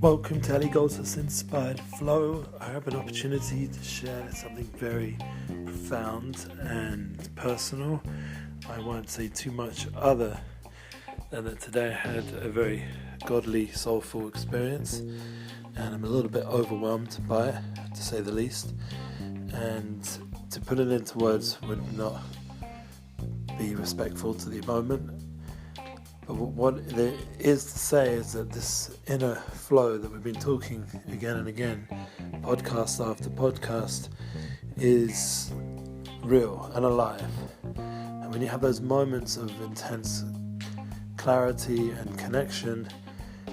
Welcome to Eli Goldsmith's Inspired Flow. I have an opportunity to share something very profound and personal. I won't say too much other than that today I had a very godly, soulful experience, and I'm a little bit overwhelmed by it, to say the least. And to put it into words would not be respectful to the moment. But what there is to say is that this inner flow that we've been talking again and again, podcast after podcast, is real and alive. And when you have those moments of intense clarity and connection,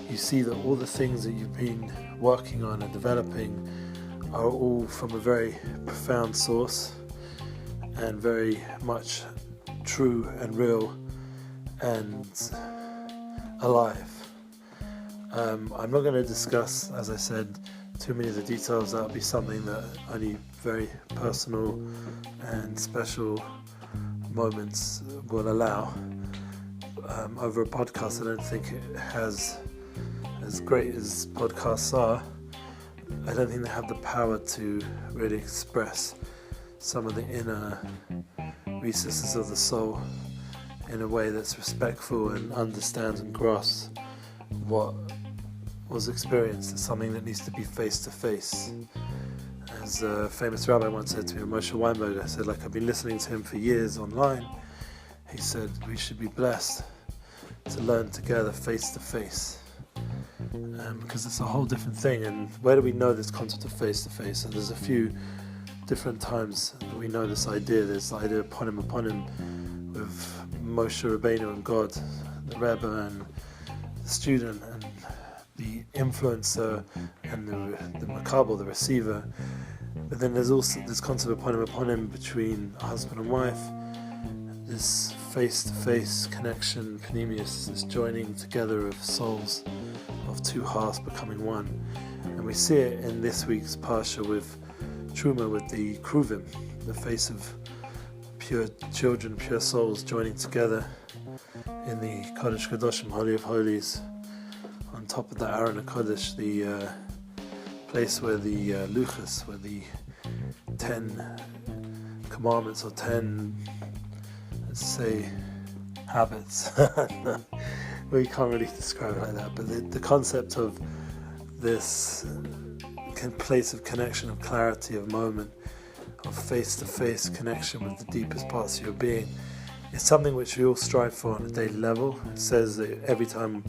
you see that all the things that you've been working on and developing are all from a very profound source and very much true and real and alive. I'm not going to discuss, as I said, too many of the details. That'll be something that only very personal and special moments will allow. Over a podcast, I don't think it has, as great as podcasts are, I don't think they have the power to really express some of the inner recesses of the soul in a way that's respectful and understands and grasps what was experienced as something that needs to be face to face. As a famous rabbi once said to me, Moshe Weinberger, said, I've been listening to him for years online. He said, we should be blessed to learn together face to face. Because it's a whole different thing. And where do we know this concept of face to face? And there's a few different times that we know this idea. There's the idea upon him with Moshe Rabbeinu and God, the Rebbe and the student, and the influencer and the makabel, the receiver. But then there's also this concept upon him between a husband and wife, this face-to-face connection, panemius, this joining together of souls, of two hearts becoming one. And we see it in this week's Parsha with Truma, with the Kruvim, the face of pure children, pure souls joining together in the Kodesh Kadoshim, Holy of Holies, on top of the Aron HaKodesh, the place where the Luchas, where the 10 commandments or 10, let's say, habits. We can't really describe it like that, but the concept of this place of connection, of clarity, of moment, of face-to-face connection with the deepest parts of your being, is something which we all strive for on a daily level. It says that every time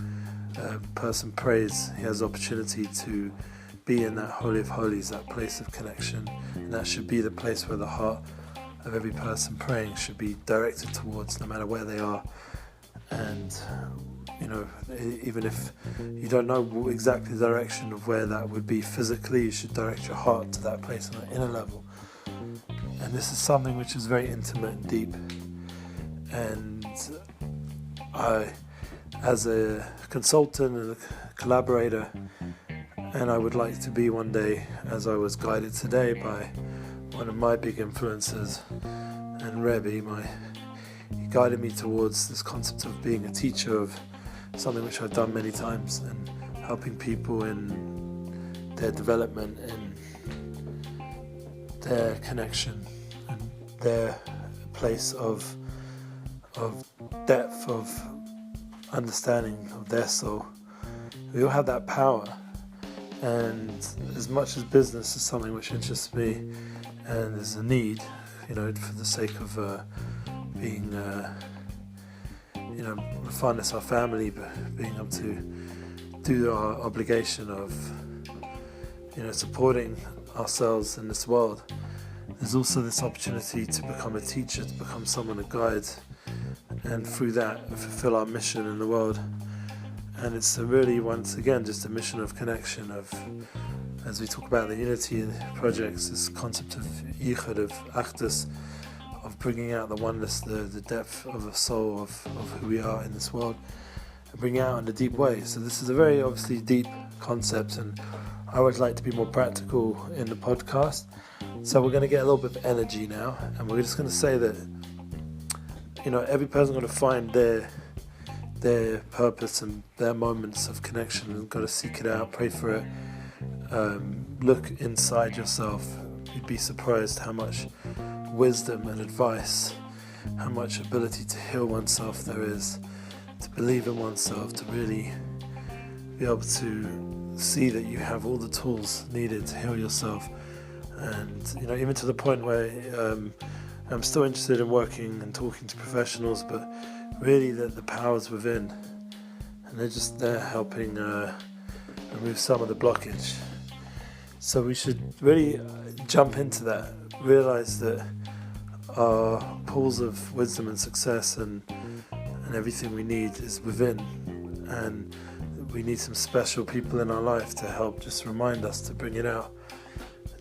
a person prays, he has the opportunity to be in that Holy of Holies, that place of connection, and that should be the place where the heart of every person praying should be directed towards, no matter where they are. And even if you don't know exactly the direction of where that would be physically, you should direct your heart to that place on an inner level. And this is something which is very intimate and deep. And I, as a consultant and a collaborator, and I would like to be one day, as I was guided today by one of my big influences, and Rebbe, he guided me towards this concept of being a teacher of something which I've done many times, and helping people in their development, in their connection, and their place of depth, of understanding of their soul. We all have that power, and as much as business is something which interests me, and there's a need, for the sake of being, finance our family, but being able to do our obligation of, supporting ourselves in this world. There's also this opportunity to become a teacher, to become someone, a guide, and through that fulfill our mission in the world. And it's really, once again, just a mission of connection, of, as we talk about the unity projects, this concept of yichud, of achdus, of bringing out the oneness, the depth of a soul, of who we are in this world, and bringing it out in a deep way. So this is a very obviously deep concept, and I would like to be more practical in the podcast. So we're going to get a little bit of energy now, and we're just going to say that, every person's going to find their their purpose and their moments of connection, and got to seek it out, pray for it. Look inside yourself. You'd be surprised how much wisdom and advice, how much ability to heal oneself there is, to believe in oneself, to really be able to see that you have all the tools needed to heal yourself. And even to the point where I'm still interested in working and talking to professionals, but really that the power's within, and they're helping remove some of the blockage. So we should really jump into that, realize that our pools of wisdom and success and everything we need is within, and we need some special people in our life to help just remind us to bring it out,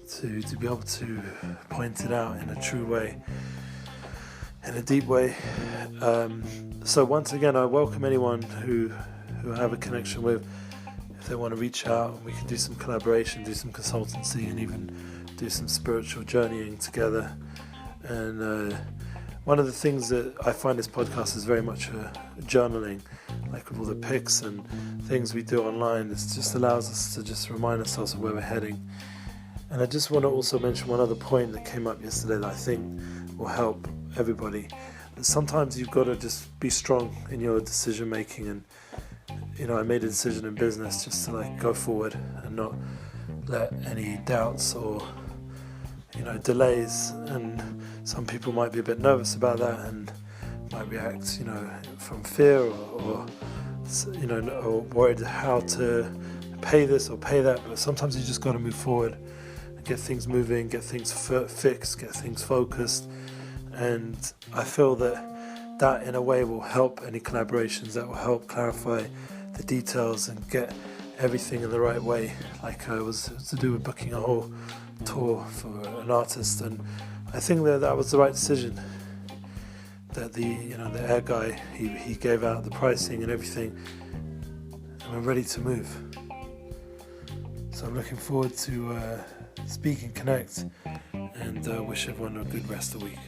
to be able to point it out in a true way, in a deep way. So once again, I welcome anyone who I have a connection with. If they want to reach out, we can do some collaboration, do some consultancy, and even do some spiritual journeying together. And one of the things that I find this podcast is very much journaling, like with all the pics and things we do online. It just allows us to just remind ourselves of where we're heading. And I just want to also mention one other point that came up yesterday that I think will help everybody. That sometimes you've got to just be strong in your decision making, and I made a decision in business just to go forward and not let any doubts or delays, and some people might be a bit nervous about that and might react from fear or worried how to pay this or pay that. But sometimes you just got to move forward, get things moving, get things fixed, get things focused. And I feel that in a way will help any collaborations, that will help clarify the details and get everything in the right way. Like it was to do with booking a whole tour for an artist, and I think that was the right decision. That the air guy, he gave out the pricing and everything, and we're ready to move. So I'm looking forward to speak and connect, and wish everyone a good rest of the week.